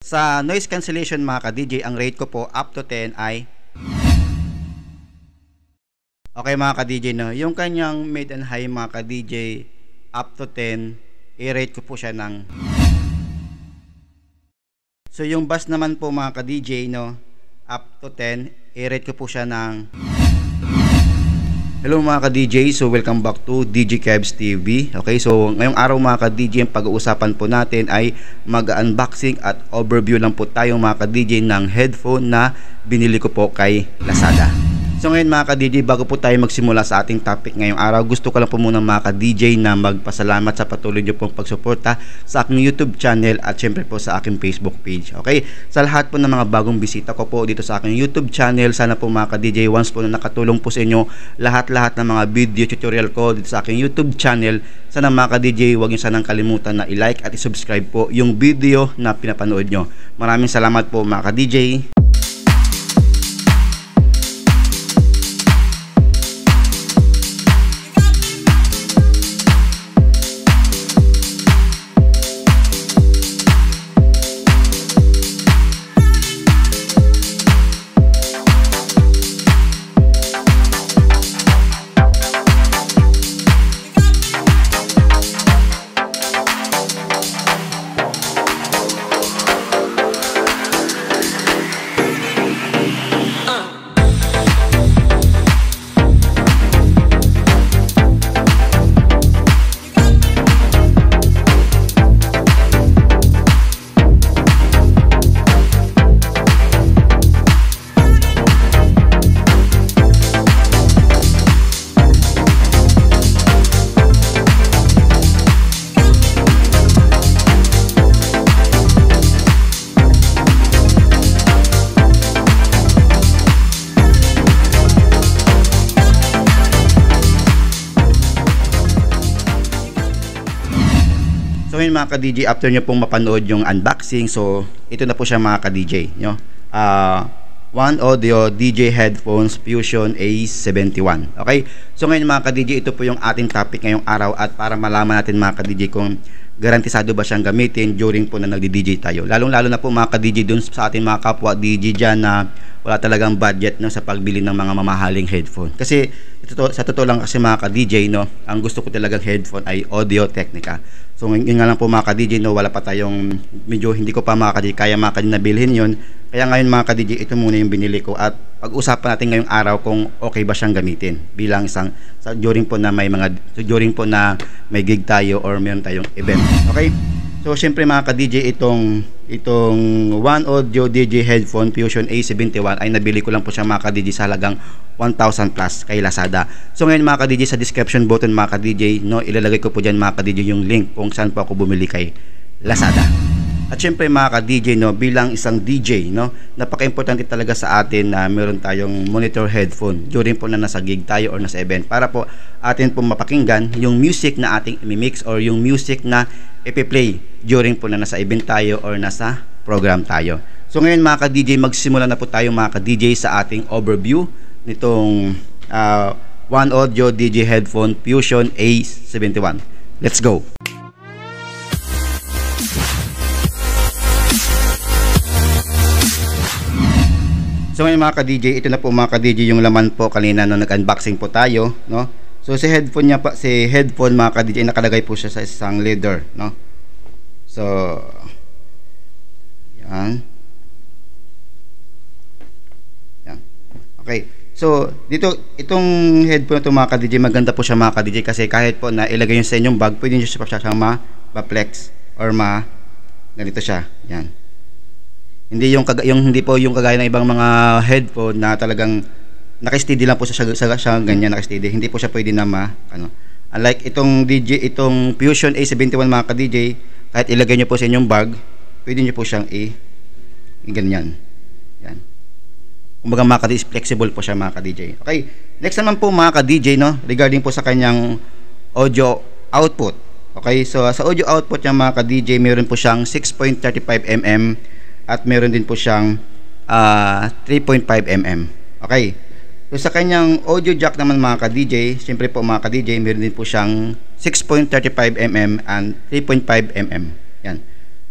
Sa noise cancellation mga ka-DJ, ang rate ko po up to 10 ay okay mga ka-DJ, no? Yung kanyang mid and high mga ka-DJ up to 10, i-rate ko po siya ng. So yung bass naman po mga ka-DJ, no, up to 10, i-rate ko po siya ng. Hello mga ka-DJ, so welcome back to DJ Kevs TV. Okay, so ngayong araw mga ka-DJ, ang pag-uusapan po natin ay mag-unboxing at overview lang po tayo mga ka-DJ ng headphone na binili ko po kay Lazada. So ngayon mga ka-DJ, bago po tayo magsimula sa ating topic ngayong araw, gusto ko lang po muna mga ka-DJ na magpasalamat sa patuloy niyo pong pagsuporta sa aking YouTube channel at syempre po sa aking Facebook page. Okay, sa lahat po ng mga bagong bisita ko po dito sa aking YouTube channel, sana po mga ka-DJ, once po na nakatulong po sa inyo lahat ng mga video tutorial ko dito sa aking YouTube channel, sana mga ka-DJ, huwag niyo sanang kalimutan na i-like at i-subscribe po yung video na pinapanood nyo. Maraming salamat po mga ka-DJ. So yun mga ka-DJ, after nyo pong mapanood yung unboxing, so ito na po siya mga ka-DJ nyo. One Audio DJ Headphones Fusion A71. Okay, so ngayon mga ka-DJ, ito po yung ating topic ngayong araw, at para malaman natin mga ka-DJ kung garantisado ba siyang gamitin during po na nagdi-DJ tayo, lalong-lalo na po mga ka-DJ dun sa ating mga kapwa DJ dyan na wala talagang budget, no, sa pagbili ng mga mamahaling headphone. Kasi sa totoo lang kasi mga ka-DJ, no, ang gusto ko talagang headphone ay Audio Technica. So yun nga lang po mga ka-DJ, no, wala pa tayong, medyo hindi ko pa mga ka-DJ kaya mga ka-DJ na bilhin yun. Kaya ngayon mga ka-DJ, ito muna yung binili ko, at pag-usapan natin ngayong araw kung okay ba siyang gamitin bilang isang during po na may may gig tayo or meron tayong event. Okay? So syempre mga ka-DJ, itong One Audio DJ Headphone Fusion A71 ay nabili ko lang po siya mga ka-DJ sa halagang 1,000 plus kay Lazada. So ngayon mga ka-DJ, sa description button mga ka-DJ, no, ilalagay ko po dyan mga ka-DJ yung link kung saan po ako bumili kay Lazada. At syempre mga ka-DJ, no, bilang isang DJ, no, napaka-importante talaga sa atin na meron tayong monitor headphone during po na nasa gig tayo or nasa event, para po atin po mapakinggan yung music na ating imimix or yung music na ipi-play during po na nasa event tayo or nasa program tayo. So ngayon mga ka-DJ, magsimula na po tayo mga ka-DJ sa ating overview nitong One Audio DJ Headphone Fusion A71. Let's go! So ngayon mga ka-DJ, ito na po mga ka-DJ yung laman po kanina nung nag-unboxing po tayo, no? So si headphone mga ka-DJ, nakalagay po siya sa isang leather, no? So yan. Yan. Okay. So dito, itong headphone ito mga ka-DJ, maganda po siya mga ka-DJ, kasi kahit po na ilagay nyo sa inyong bag, pwede nyo siya ma-flex or ganito siya. Yan. Hindi po yung kagaya ng ibang mga headphone na talagang naka-steady lang po siya ganyan, naka-steady. Hindi po siya pwede na unlike itong Fusion A71 mga ka-DJ, kahit ilagay niyo po sa inyong bag, pwede niyo po siyang ganyan. Yan. Kumbaga mga ka-DJ, flexible po siya mga ka-DJ. Okay. Next naman po mga ka-DJ, no, regarding po sa kanyang audio output. Okay, so sa audio output niya mga ka-DJ, meron po siyang 6.35 mm at meron din po siyang 3.5 mm. Okay. So sa kanyang audio jack naman mga ka-DJ, siyempre po mga ka-DJ, meron din po siyang 6.35 mm and 3.5 mm. Yan.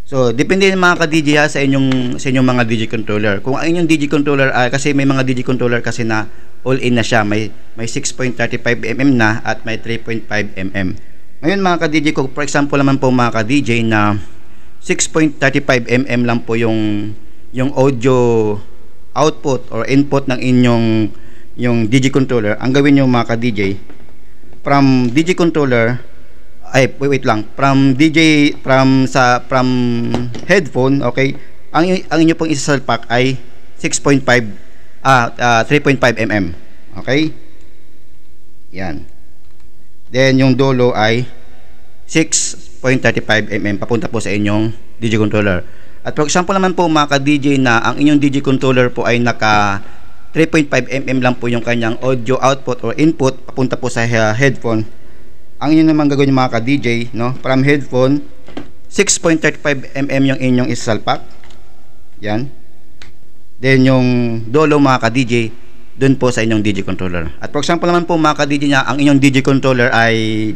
So, depende mga ka-DJ ha, sa inyong mga DJ controller. Kung ang inyong DJ controller, kasi may mga DJ controller kasi na all-in na siya. May 6.35mm na at may 3.5mm. Ngayon mga ka-DJ ko, for example naman po mga ka-DJ na 6.35mm lang po yung audio output or input ng yung DJ controller. Ang gawin nyo mga ka-DJ, from DJ controller, wait lang, from headphone, okay, ang inyo pong isasalpak ay 3.5mm, okay, yan. Then yung dulo ay 6.35mm papunta po sa inyong DJ controller. At for example naman po mga ka-DJ na ang inyong DJ controller po ay naka 3.5mm lang po yung kanyang audio output or input papunta po sa headphone. Ang inyo naman gagawin mga ka-DJ, no? From headphone, 6.35mm yung inyong isasalpak. Yan. Then yung dulo mga ka-DJ, dun po sa inyong DJ controller. At for example naman po mga ka-DJ niya, ang inyong DJ controller ay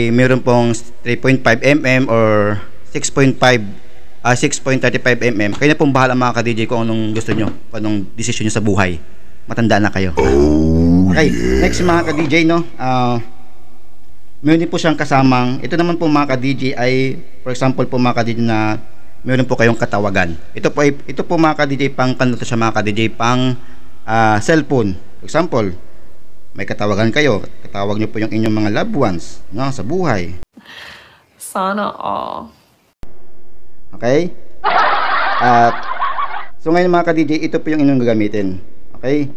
mayroon pong 3.5mm or 6.35mm. Kayo na pong bahala mga ka-DJ kung anong gusto nyo, kung anong decision nyo sa buhay. Matanda na kayo. Okay, next mga ka-DJ, no? Meron din po siyang kasamang, ito naman po mga ka-DJ ay, for example po mga ka-DJ na meron po kayong katawagan. Ito po mga ka-DJ pang kanto siya mga ka-DJ pang cellphone. For example, may katawagan kayo, katawag nyo po yung inyong mga loved ones, no, sa buhay. Sana all. Okay? So ngayon mga ka-DJ, ito po yung inyong gagamitin. Okay?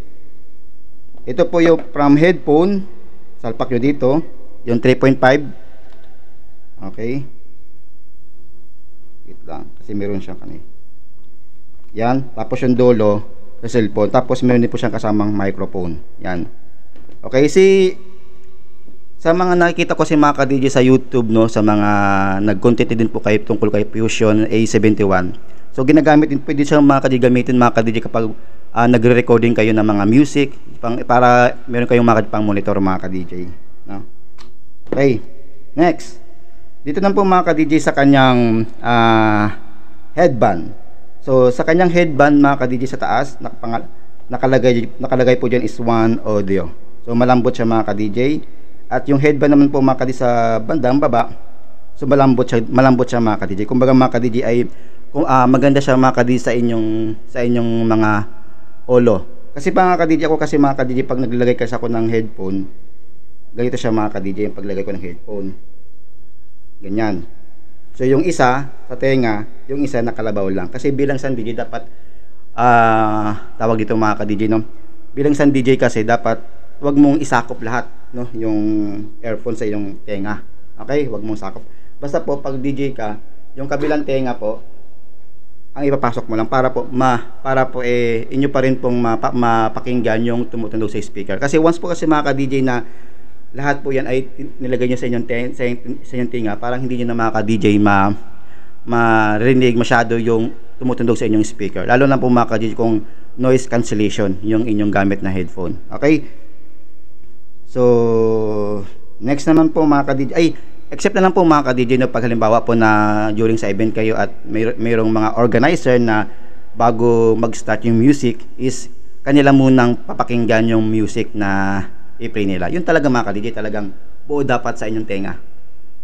Ito po yung from headphone, salpak nyo dito, yung 3.5. Okay? Wait lang, kasi meron siyang kanina. Yan, tapos yung dulo sa cellphone, tapos meron din po siyang kasamang microphone. Yan. Okay, sa mga nakikita ko si mga ka-DJ sa YouTube, no, sa mga nag-content din po kayo tungkol kay Fusion A71. So ginagamit din pwede siyang mga ka-DJ gamitin mga ka-DJ kapag nagre-recording kayo ng mga music para meron kayong mga pang monitor mga ka-DJ, no? Okay, next. Dito na po mga ka-DJ sa kanyang headband. So sa kanyang headband mga ka-DJ sa taas, nakalagay po dyan is one audio. So malambot siya mga ka-DJ. At yung headband naman po mga ka-DJ sa bandang baba, so malambot siya mga ka-DJ. Kumbaga mga ka-DJ ay maganda siya mga ka-DJ sa inyong mga olo. Kasi mga ka-DJ ako kasi mga ka-DJ pag naglalagay kasi ako ng headphone, ganito siya mga ka-DJ yung paglagay ko ng headphone. Ganyan. So yung isa sa tenga, yung isa nakalabaw lang. Kasi bilang isang DJ dapat tawag dito mga ka-DJ, no? Bilang isang DJ kasi dapat wag mong isakop lahat, no? Yung earphone sa iyong tenga. Okay? Wag mong sakop. Basta po pag DJ ka, yung kabilang tenga po ang ipapasok mo lang para po inyo pa rin pong mapakinggan yung tumutunog sa speaker. Kasi once po kasi mga ka-DJ na lahat po yan ay nilagay nyo sa inyong tinga, parang hindi nyo na mga ka-DJ marinig masyado yung tumutunog sa inyong speaker. Lalo na po mga ka-DJ kung noise cancellation yung inyong gamit na headphone. Okay? So, next naman po mga ka-DJ, except na lang po mga ka-DJ na pag halimbawa po na during sa event kayo at mayroong mga organizer na bago mag-start yung music is kanila munang papakinggan yung music na i-play nila. Yun talaga mga ka-DJ, talagang buo dapat sa inyong tenga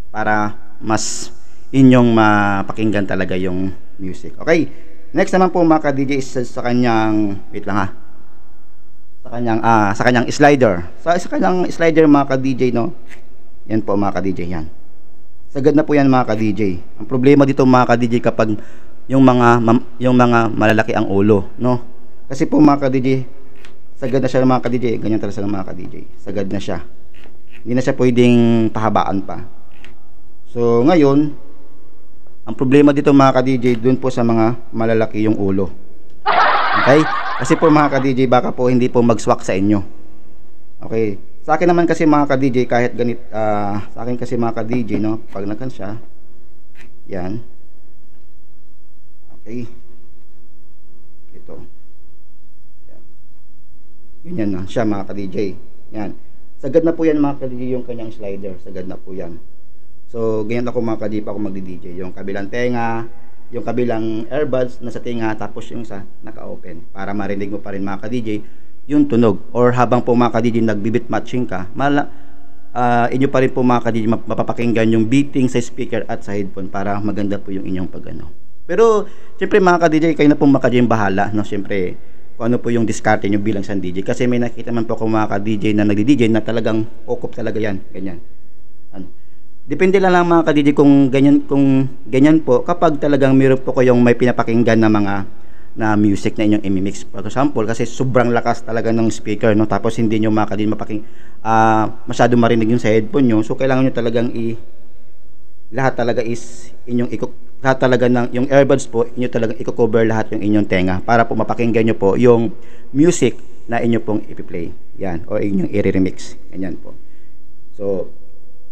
para mas inyong mapakinggan talaga yung music. Okay, next naman po mga ka-DJ is sa kanyang, wait lang ha, sa kanyang slider. Sa kanyang slider mga ka-DJ, no, yan po mga ka-DJ, yan. Sagad na po yan mga ka-DJ. Ang problema dito mga ka-DJ kapag yung mga malalaki ang ulo, no, kasi po mga ka-DJ, sagad na siya mga ka-DJ, ganyan talaga sa mga ka-DJ. Sagad na siya. Hindi na siya pwedeng pahabaan pa. So, ngayon, ang problema dito mga ka-DJ, dun po sa mga malalaki yung ulo. Okay? Kasi po mga ka-DJ, baka po hindi po mag-swak sa inyo. Okay? Sa akin naman kasi mga ka-DJ, kahit ganit, sa akin kasi mga ka-DJ, no, pag nakan siya, yan. Okay? Ito. Ganyan na siya mga ka-DJ. Yan. Sagad na po yan mga ka-DJ yung kanyang slider. Sagad na po yan. So, ganyan ako mga ka-DJ pa ako magdi-DJ. Yung kabilang tenga, yung kabilang earbuds nasa tenga, tapos yung isa naka-open para marinig mo pa rin mga ka-DJ yung tunog. Or habang po mga ka-DJ nagbibit matching ka, inyo pa rin po mga ka-DJ mapapakinggan yung beating sa speaker at sa headphone para maganda po yung inyong pagano. Pero syempre mga ka-DJ, kayo na po mga ka-DJ bahala, no? Syempre kung ano po yung diskarte nyo bilang isang DJ, kasi may nakita man po ako mga ka-DJ na nagdi-DJ na talagang okop talaga yan, ganyan. Ano? Depende lang mga ka-DJ kung ganyan po, kapag talagang meron po kayong may pinapakinggan na mga na music na inyong imimix. For example, kasi sobrang lakas talaga ng speaker, no? Tapos hindi nyo mga ka-DJ masyado marinig yung sa headphone nyo. So kailangan nyo talagang lahat talaga is lahat talaga ng yung earbuds po, inyo talagang i-cover lahat yung inyong tenga para po mapakinggan nyo po yung music na inyo pong i-play. Yan, o inyong i-remix. Ganyan po. So,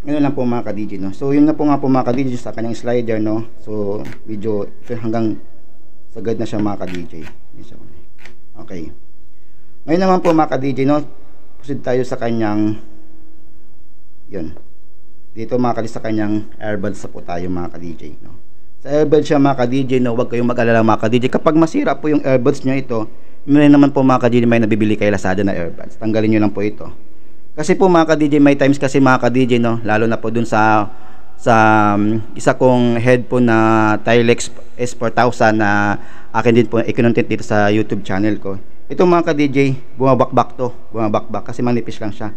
ano lang po mga ka-DJ, no? So, yun na po nga po mga ka-DJ sa kanyang slider, no? So, medyo hanggang sagad na siya mga ka-DJ. Okay. Ngayon naman po mga ka-DJ, no? Proceed tayo sa kanyang yun. Dito mga ka-DJ sa kanyang earbuds na po tayo mga ka-DJ, no? Sa earbuds siya mga ka-DJ, no? Huwag kayong mag-alala mga ka-DJ. Kapag masira po yung earbuds nyo ito, may naman po mga ka-DJ may nabibili kay Lazada na earbuds. Tanggalin nyo lang po ito. Kasi po mga ka-DJ, may times kasi mga ka-DJ, no? Lalo na po dun sa isa kong headphone na Tilex S4000 na akin din po i-content dito sa YouTube channel ko. Ito mga ka-DJ, bumabakbak kasi manipis lang siya.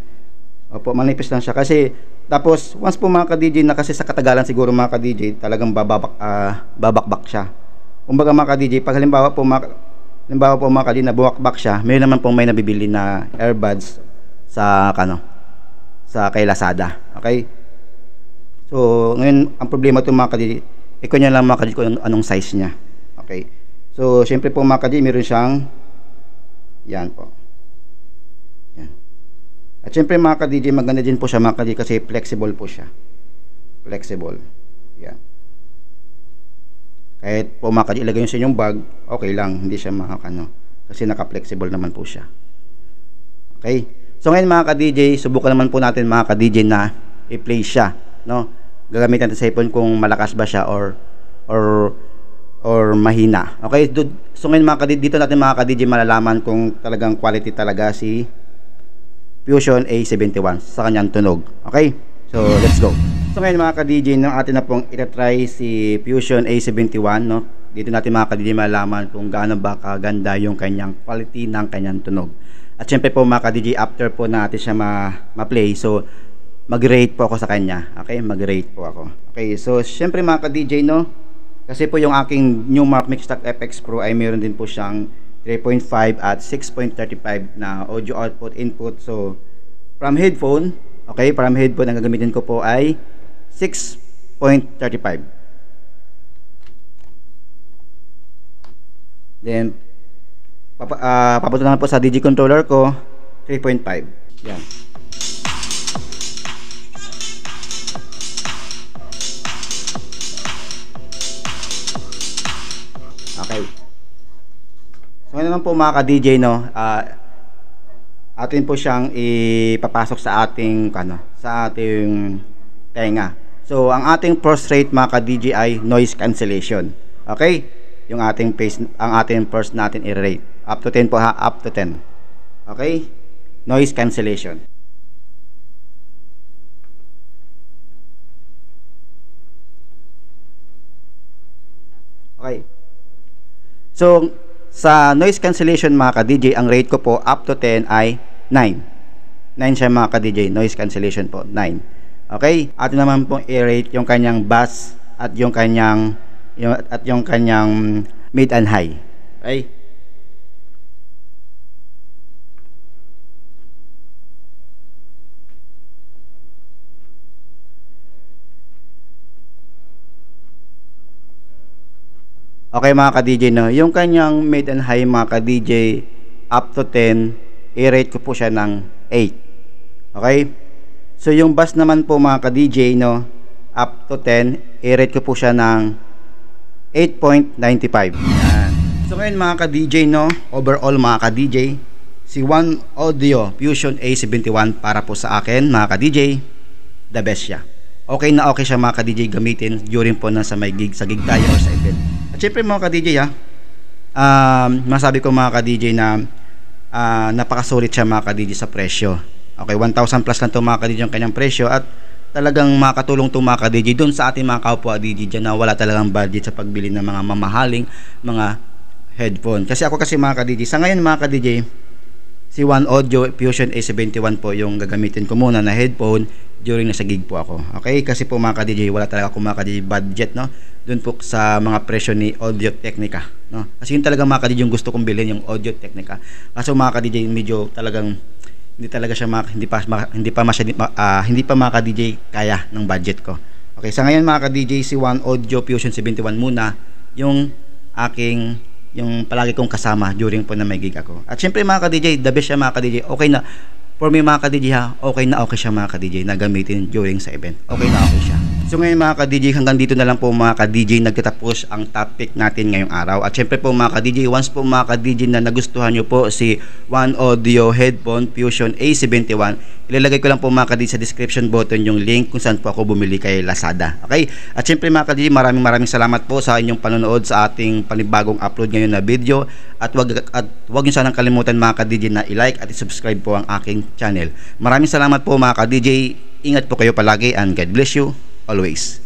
Opo, manipis lang siya kasi tapos once po mga ka-DJ na kasi sa katagalan siguro mga ka-DJ talagang babakbak siya. Kumbaga mga ka-DJ, pag halimbawa po mga ka-DJ na bumabakbak siya, may naman po may nabibili na earbuds sa kay Lazada. Okay? So, ngayon ang problema ito mga ka-DJ, ikaw niya lang mga ka-DJ kung anong size niya. Okay? So, syempre po mga ka-DJ, meron siyang yan po. Yan. At syempre mga ka-DJ, maganda din po siya mga ka-DJ kasi flexible po siya. Flexible. Yan. Kahit po mga ka-DJ, ilagay nyo sa inyong bag, okay lang, hindi siya kasi naka-flexible naman po siya. Okay? So ngayon mga ka-DJ, subukan naman po natin mga ka-DJ na i-play siya, no? Gagamitin natin sa iPhone kung malakas ba siya or mahina. Okay? So ngayon mga ka-DJ, dito natin mga ka-DJ malalaman kung talagang quality talaga si Fusion A71 sa kanyang tunog. Okay? So let's go. So ngayon mga ka-DJ, nang atin na pong itatry si Fusion A71, no? Dito natin mga ka-DJ malalaman kung gaano ba kaganda yung kanyang quality ng kanyang tunog. At syempre po mga ka-DJ, after po natin siya ma-play, so mag-rate po ako sa kanya. Okay, mag-rate po ako. Okay, so syempre mga ka-DJ, no, kasi po yung aking new Mark Mixtac FX Pro ay meron din po siyang 3.5 at 6.35 na audio output input. So from headphone, okay, from headphone ang gagamitin ko po ay 6.35. Then papunta po sa DJ controller ko 3.5. Yan. Okay. So ngayon naman po mga ka-DJ, no, atin po siyang ipapasok sa ating tenga. So ang ating first rate mga ka-DJ ay noise cancellation. Okay? Yung ating first natin i-rate. Up to 10 po ha, up to 10. Okay? Noise cancellation. Okay. So, sa noise cancellation mga ka-DJ, ang rate ko po up to 10 ay 9. 9 siya mga ka-DJ, noise cancellation po, 9. Okay? Atin naman pong i-rate yung kanyang bass at yung kanyang mid and high. Okay? Okay mga ka-DJ, no, yung kanyang mid and high mga ka-DJ up to 10, i-rate ko po siya ng 8. Okay? So yung bass naman po mga ka-DJ, no, up to 10, i-rate ko po siya ng 8.95. Yan. So ngayon mga ka-DJ, no, overall mga ka-DJ, si One Audio Fusion A71 para po sa akin mga ka-DJ, the best siya. okay na okay siya mga ka-DJ gamitin during po na sa may gig, sa gig tayo or sa event. At syempre mga ka-DJ masabi ko mga ka-DJ na napakasulit siya mga ka-DJ sa presyo. Okay, 1,000 plus lang to mga ka-DJ yung kanyang presyo at talagang makatulong to mga ka-DJ doon sa ating mga kapwa DJ dyan na wala talagang budget sa pagbili ng mga mamahaling mga headphone. Kasi ako mga ka-DJ, sa ngayon mga ka-DJ, si One Audio Fusion A71 po yung gagamitin ko muna na headphone during nasa gig po ako. Okay, kasi po mga ka-DJ, wala talaga ako mga ka-DJ budget, no? Doon po sa mga presyo ni Audio Technica, no? Kasi yun talaga mga ka-DJ yung gusto kong bilhin, yung Audio Technica. Kaso mga ka-DJ medyo talagang hindi talaga siya hindi pa mga ka-DJ kaya ng budget ko. Okay, sa ngayon mga ka-DJ, si One Audio Fusion 71 muna yung yung palagi kong kasama during po na may gig ako. At syempre mga ka-DJ, the best siya mga ka-DJ. Okay na for me mga ka-DJ okay siya mga ka-DJ na gamitin during sa event. Okay na okay siya. So ngayon mga ka-DJ, hanggang dito na lang po mga ka-DJ nagtatapos ang topic natin ngayong araw. At syempre po mga ka-DJ, once po mga ka-DJ na nagustuhan nyo po si One Audio Headphone Fusion A71, ilalagay ko lang po mga ka-DJ sa description button yung link kung saan po ako bumili kay Lazada. Okay? At syempre mga ka-DJ, maraming salamat po sa inyong panonood sa ating panibagong upload ngayon na video. At wag nyo sanang kalimutan mga ka-DJ na i-like at i-subscribe po ang aking channel. Maraming salamat po mga ka-DJ. Ingat po kayo palagi and God bless you always.